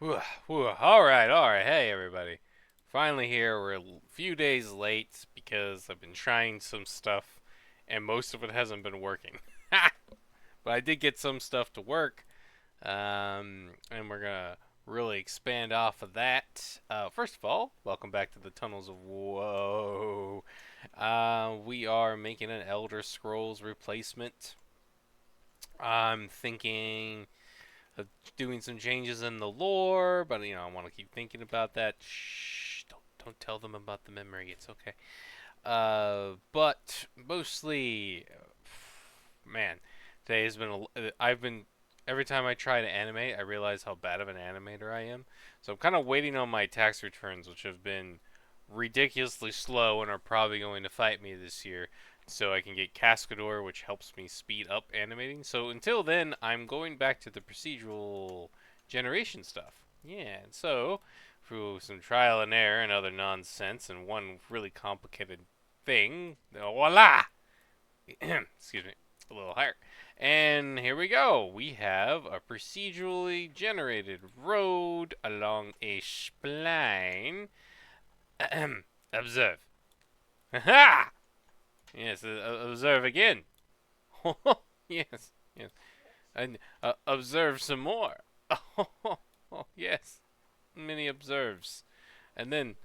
All right. Hey, everybody. Finally here. We're a few days late because I've been trying some stuff and most of it hasn't been working. But I did get some stuff to work, and we're going to really expand off of that. First of all, welcome back to the Tunnels of Woe. We are making an Elder Scrolls replacement. I'm thinking doing some changes in the lore, but I want to keep thinking about that. Shh, don't tell them about the memory. It's okay. But mostly, man, today has been. I've been every time I try to animate, I realize how bad of an animator I am. So I'm kind of waiting on my tax returns, which have been ridiculously slow and are probably going to fight me this year. So I can get Cascador, which helps me speed up animating. So until then, I'm going back to the procedural generation stuff. Yeah, and so through some trial and error and other nonsense and one really complicated thing, voila! Excuse me, a little higher. And here we go. We have a procedurally generated road along a spline. Observe. Ha! Yes, observe again. Yes, yes. And observe some more. Yes. Many observes. And then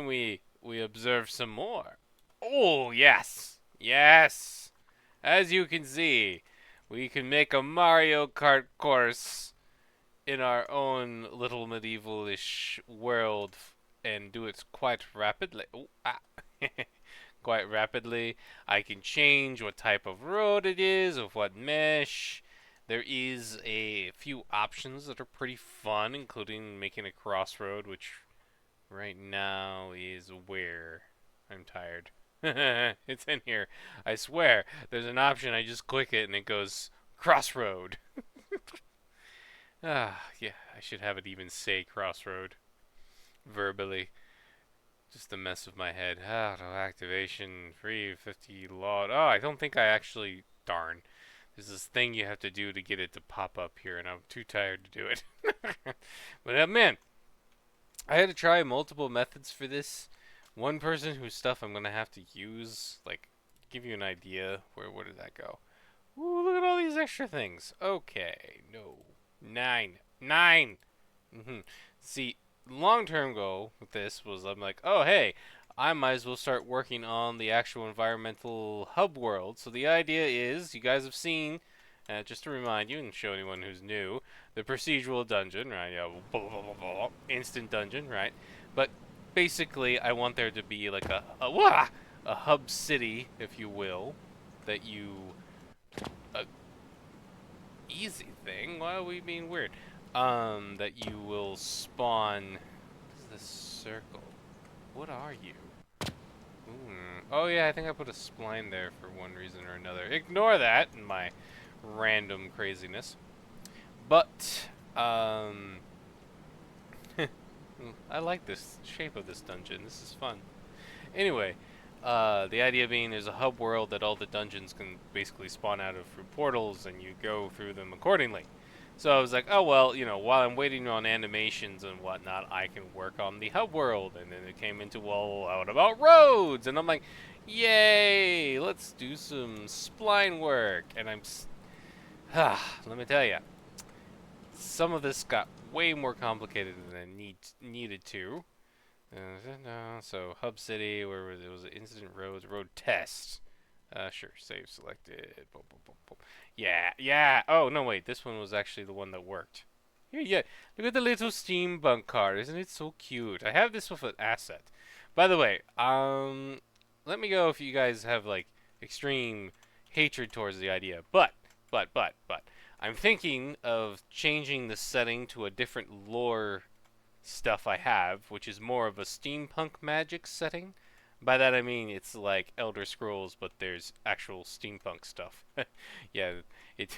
we observe some more. Oh, yes. Yes. As you can see, we can make a Mario Kart course in our own little medievalish world and do it quite rapidly. Ooh, ah. Quite rapidly. I can change what type of road it is, of what mesh. There is a few options that are pretty fun, including making a crossroad, which right now is where I'm tired. It's in here. I swear. There's an option. I just click it and it goes crossroad. Yeah. I should have it even say crossroad verbally. Just a mess of my head. No activation, free 50 load. Oh, I don't think I actually. Darn. There's this thing you have to do to get it to pop up here, and I'm too tired to do it. But man, I had to try multiple methods for this. One person whose stuff I'm gonna have to use, like, give you an idea. Where did that go? Ooh, look at all these extra things. Okay, no. 9. 9! See, long-term goal with this was I'm like, oh, hey, I might as well start working on the actual environmental hub world. So the idea is, you guys have seen, just to remind you and show anyone who's new, the procedural dungeon, right? Yeah, instant dungeon, right? But basically, I want there to be like a hub city, if you will, that you a easy thing. Why are we being weird? That you will spawn. What is this circle? What are you? Oh yeah, I think I put a spline there for one reason or another. Ignore that and my random craziness. But I like this shape of this dungeon. This is fun. Anyway, the idea being there's a hub world that all the dungeons can basically spawn out of through portals, and you go through them accordingly. So I was like, oh well, while I'm waiting on animations and whatnot, I can work on the hub world. And then it came into, well, what about roads? And I'm like, yay, let's do some spline work. And let me tell you, some of this got way more complicated than I needed to. So hub city, where was it? Was it incident roads, road test? Sure, save selected. Boom, boom, boom, boom. Yeah. Oh no, wait, this one was actually the one that worked. Yeah. Look at the little steampunk car, isn't it so cute? I have this with an asset. By the way, let me go if you guys have like extreme hatred towards the idea. But, I'm thinking of changing the setting to a different lore stuff I have, which is more of a steampunk magic setting. By that I mean it's like Elder Scrolls, but there's actual steampunk stuff. Yeah, it.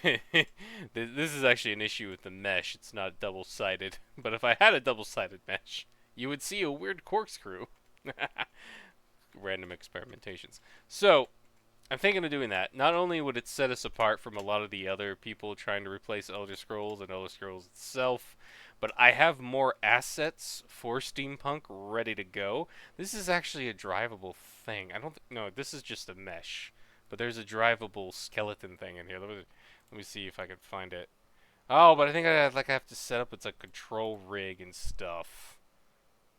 This is actually an issue with the mesh. It's not double-sided. But if I had a double-sided mesh, you would see a weird corkscrew. Random experimentations. So I'm thinking of doing that. Not only would it set us apart from a lot of the other people trying to replace Elder Scrolls and Elder Scrolls itself, but I have more assets for steampunk ready to go. This is actually a drivable thing. I don't no, this is just a mesh, but there's a drivable skeleton thing in here. Let me see if I can find it. Oh, but I think I have to set up its a control rig and stuff.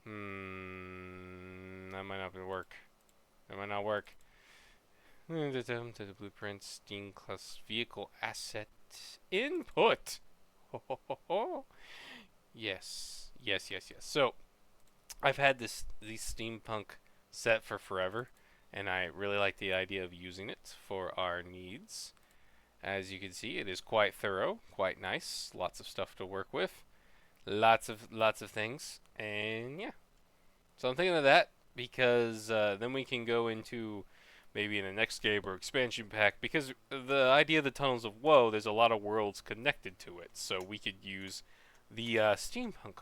That might not work. That might not work. To the blueprint, Steam class vehicle asset input. Yes, yes, yes, yes. So I've had these steampunk set for forever, and I really like the idea of using it for our needs. As you can see, it is quite thorough, quite nice. Lots of stuff to work with, lots of things, and yeah. So I'm thinking of that because then we can go into maybe in the next game or expansion pack, because the idea of the Tunnels of Woe, there's a lot of worlds connected to it, so we could use the steampunk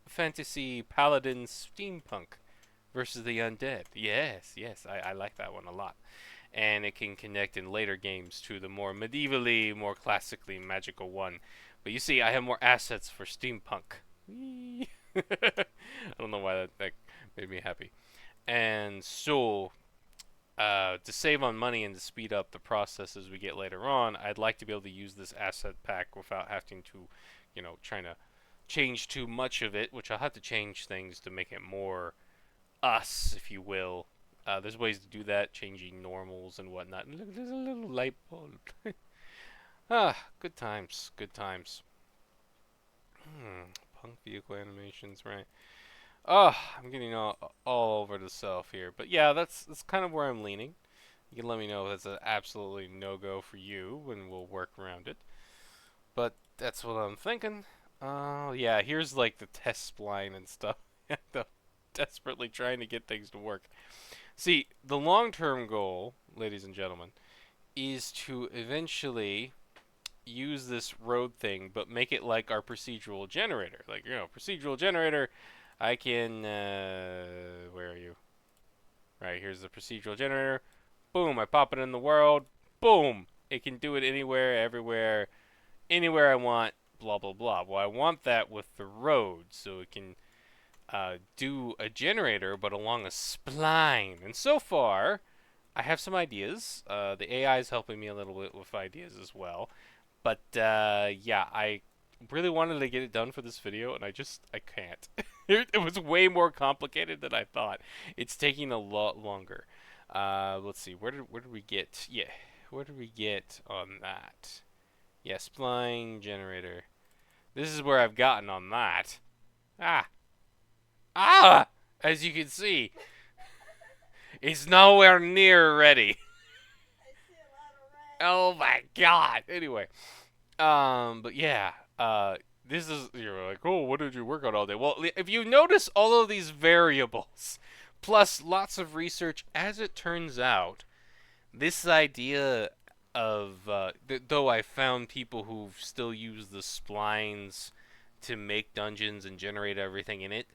fantasy paladin steampunk versus the undead. Yes, yes, I like that one a lot. And it can connect in later games to the more medievally, more classically magical one. But you see, I have more assets for steampunk. I don't know why that made me happy. And so, to save on money and to speed up the process as we get later on, I'd like to be able to use this asset pack without having to, trying to change too much of it, which I'll have to change things to make it more us, if you will. There's ways to do that, changing normals and whatnot. And look, there's a little light bulb. Good times, good times. Punk vehicle animations, right? Oh, I'm getting all over the self here. But yeah, that's kind of where I'm leaning. You can let me know if that's an absolutely no-go for you, and we'll work around it. But that's what I'm thinking. Yeah, here's like the test spline and stuff. Desperately trying to get things to work. See, the long-term goal, ladies and gentlemen, is to eventually use this road thing, but make it like our procedural generator. Like, procedural generator, I can, where are you? Right, here's the procedural generator. Boom, I pop it in the world. Boom, it can do it anywhere, everywhere, anywhere I want, blah, blah, blah. Well, I want that with the road, so it can do a generator, but along a spline. And so far, I have some ideas. The AI is helping me a little bit with ideas as well. But yeah, I really wanted to get it done for this video, and I can't. It was way more complicated than I thought. It's taking a lot longer. Let's see, where did we get? Yeah, where did we get on that? Yeah, spline generator. This is where I've gotten on that. As you can see, it's nowhere near ready. Oh my god. Anyway, but yeah, this is, you're like, oh, what did you work on all day? Well, if you notice all of these variables, plus lots of research, as it turns out, this idea of, though I found people who still use the splines to make dungeons and generate everything in it,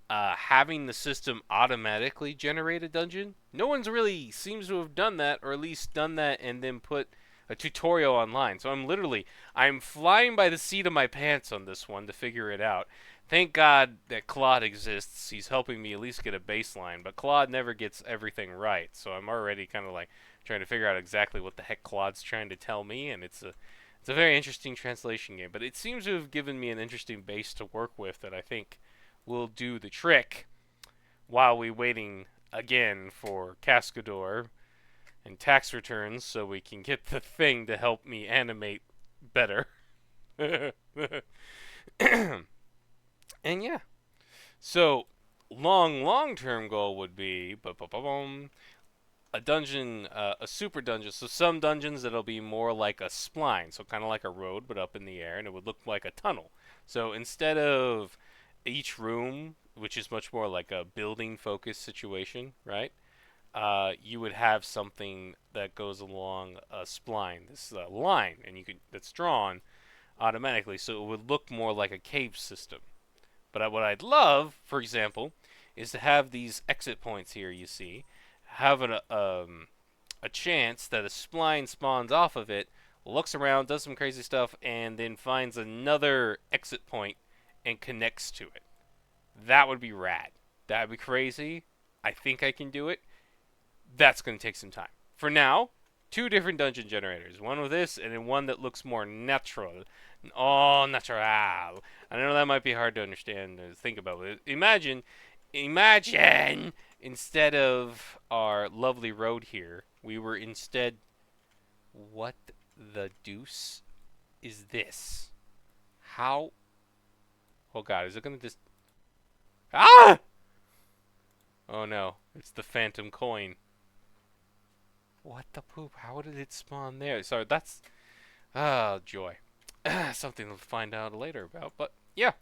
having the system automatically generate a dungeon, no one's really seems to have done that, or at least done that and then put a tutorial online. So I'm flying by the seat of my pants on this one to figure it out. Thank God that Claude exists. He's helping me at least get a baseline, but Claude never gets everything right. So I'm already kind of like trying to figure out exactly what the heck Claude's trying to tell me, and it's a very interesting translation game, but it seems to have given me an interesting base to work with that I think will do the trick while we waiting again for Cascador and tax returns so we can get the thing to help me animate better. And yeah. So, long-term goal would be a dungeon, a super dungeon. So some dungeons that'll be more like a spline, so kind of like a road but up in the air, and it would look like a tunnel. So instead of each room, which is much more like a building focused situation, right? You would have something that goes along a spline, this line, and that's drawn automatically, so it would look more like a cave system. But what I'd love, for example, is to have these exit points here. You see, have a chance that a spline spawns off of it looks around, does some crazy stuff, and then finds another exit point and connects to it. That would be rad. That would be crazy. I think I can do it. That's going to take some time. For now, two different dungeon generators. One with this, and then one that looks more natural. Oh, natural. I know that might be hard to understand or think about. But imagine, instead of our lovely road here, we were instead, what the deuce is this? How? Oh god, is it going to just... Ah! Oh no, it's the phantom coin. What the poop? How did it spawn there? Sorry, that's... Oh, joy. Something to find out later about. But, yeah.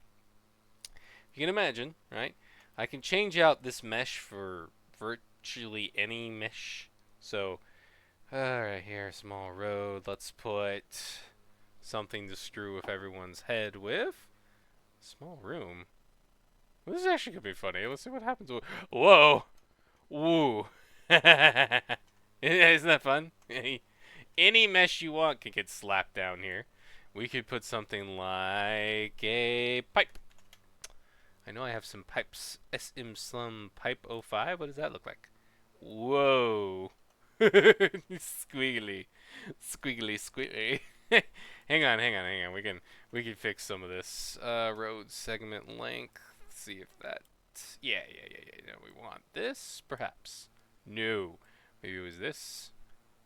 You can imagine, right? I can change out this mesh for virtually any mesh. So, alright, here, small road. Let's put something to screw with everyone's head with. Small room. This is actually going to be funny. Let's see what happens. Whoa! Woo! Isn't that fun? Any mesh you want can get slapped down here. We could put something like a pipe. I know I have some pipes. SM Slum Pipe 05. What does that look like? Whoa. Squiggly. Squiggly, squiggly. hang on. We can fix some of this. Road segment length. Let's see if that... Yeah. No, we want this, perhaps. No. Maybe it was this.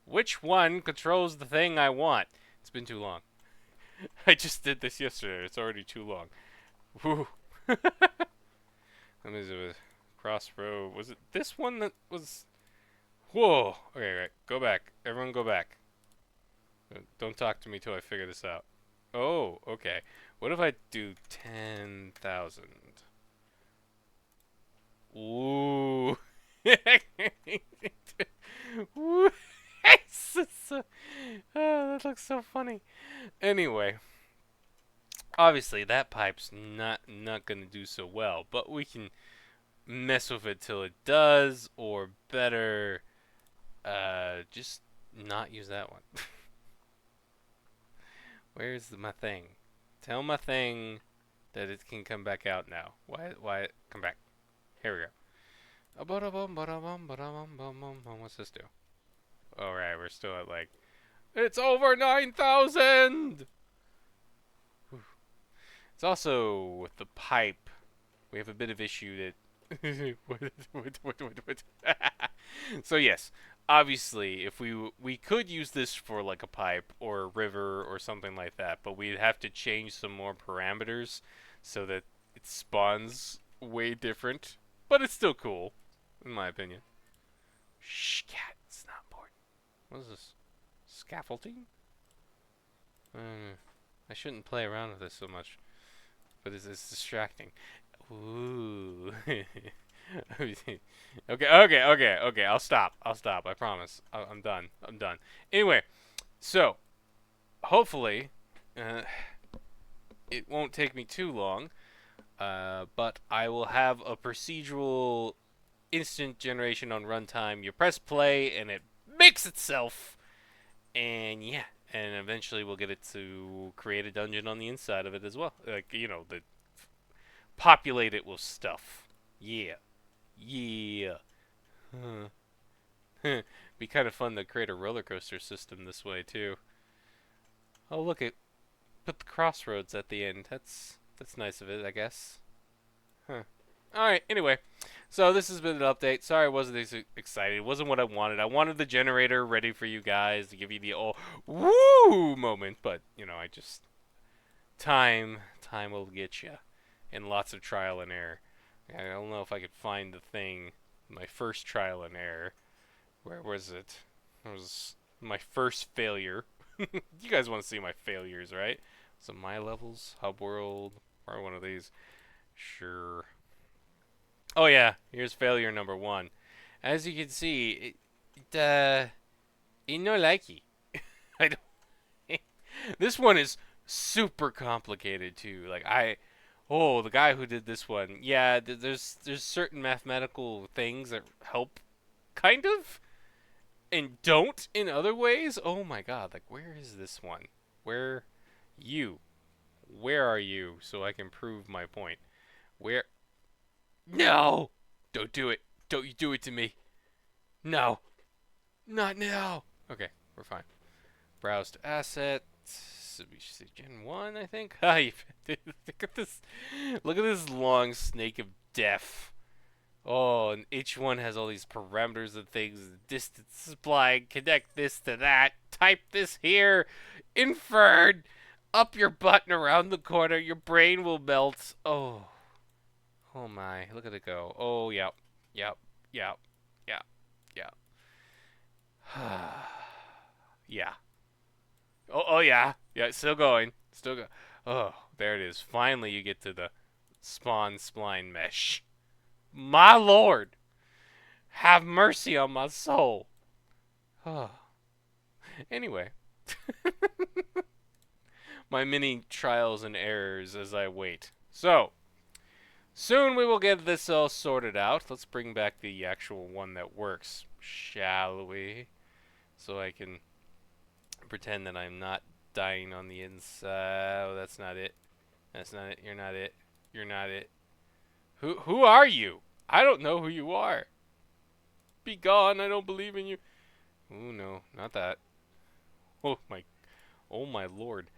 Which one controls the thing I want? It's been too long. I just did this yesterday. It's already too long. Whew. Let me do a crossroad. Was it this one that was... Whoa. Okay, right. Go back. Everyone go back. Don't talk to me till I figure this out. Oh, okay. What if I do 10,000? Ooh. Ooh. That looks so funny. Anyway, obviously that pipe's not gonna do so well, but we can mess with it till it does, or better, just not use that one. Where's my thing? Tell my thing that it can come back out now. Why come back? Here we go. What's this do? Alright, we're still at like... It's over 9,000! It's also with the pipe. We have a bit of issue that... what? So yes, obviously, if we could use this for like a pipe or a river or something like that, but we'd have to change some more parameters so that it spawns way different. But it's still cool, in my opinion. Shh, cat, it's not important. What is this? Scaffolding? I shouldn't play around with this so much, but it's distracting. Ooh. Okay. I'll stop. I promise. I'm done. Anyway, so hopefully, it won't take me too long. But I will have a procedural instant generation on runtime. You press play and it makes itself, and yeah, and eventually we'll get it to create a dungeon on the inside of it as well. Like, you know, populate it with stuff. Yeah. Be kind of fun to create a roller coaster system this way too. Oh, look, it put the crossroads at the end. That's nice of it, I guess. Huh. Alright, anyway. So this has been an update. Sorry I wasn't excited. It wasn't what I wanted. I wanted the generator ready for you guys to give you the woo moment. But, you know, I just... Time will get you. And lots of trial and error. I don't know if I could find the thing. My first trial and error. Where was it? It was my first failure. You guys want to see my failures, right? So my levels, hub world, or one of these. Sure. Oh yeah, here's failure number 1. As you can see, it no likey. I don't. This one is super complicated too. Like the guy who did this one. Yeah, there's certain mathematical things that help, kind of. and don't in other ways? Oh my god, like where is this one? Where you? Where are you so I can prove my point? Where No! Don't do it. Don't you do it to me. No. Not now. Okay, we're fine. Browse to assets. So we should say Gen 1, I think. Hi. Look at this. Look at this long snake of death. Oh, and each one has all these parameters and things. Distance, supply, connect this to that. Type this here. Inferred. Up your butt and around the corner. Your brain will melt. Oh. Oh my. Look at it go. Oh, yep. Yep. Yep. Yep. Yep. Yeah. Oh, yeah. Yeah, it's still going. Still go. Oh, there it is. Finally, you get to the spawn spline mesh. My lord, have mercy on my soul. Oh. Anyway, my many trials and errors as I wait. So, soon we will get this all sorted out. Let's bring back the actual one that works, shall we? So I can pretend that I'm not dying on the inside. Oh, that's not it. That's not it. You're not it. You're not it. Who are you? I don't know who you are. Be gone. I don't believe in you. Oh no, not that. Oh my lord.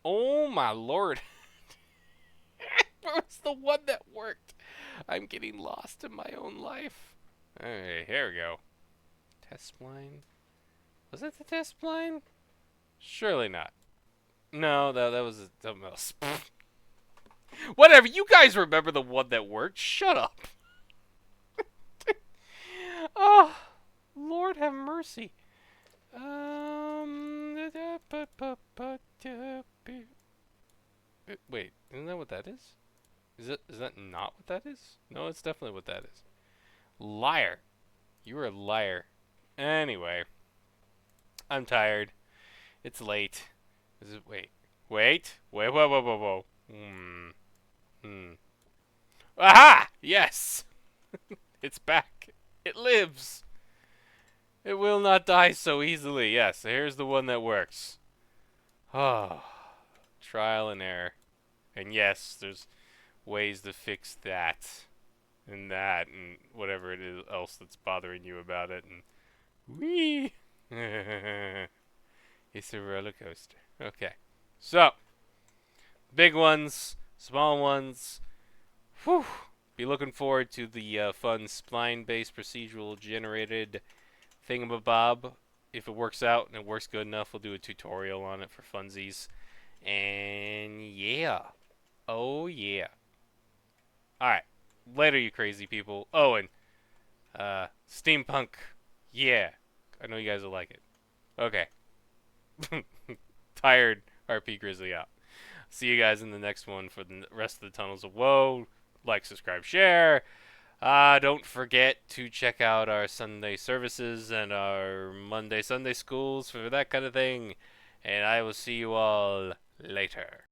Oh my lord. Where's the one that worked? I'm getting lost in my own life. Okay, here we go. Test spline. Was that the test spline? Surely not. No, that was something else. Whatever, you guys remember the one that worked? Shut up. Oh, Lord have mercy. Wait, isn't that what that is? Is that not what that is? No, it's definitely what that is. Liar. You are a liar. Anyway, I'm tired. It's late. Is it wait, whoa. Hmm. Aha! Yes! It's back. It lives. It will not die so easily. Yes, here's the one that works. Oh, trial and error. And yes, there's ways to fix that and whatever it is else that's bothering you about it. And wee, it's a roller coaster. Okay, so big ones, small ones. Whew. Be looking forward to the fun spline-based procedural generated thingamabob. If it works out and it works good enough, we'll do a tutorial on it for funsies. And yeah. Oh yeah. Alright. Later, you crazy people. Oh, and steampunk. Yeah. I know you guys will like it. Okay. Tired RP Grizzly out. See you guys in the next one for the rest of the Tunnels of Woe. Like, subscribe, share. Don't forget to check out our Sunday services and our Monday Sunday schools for that kind of thing. And I will see you all later.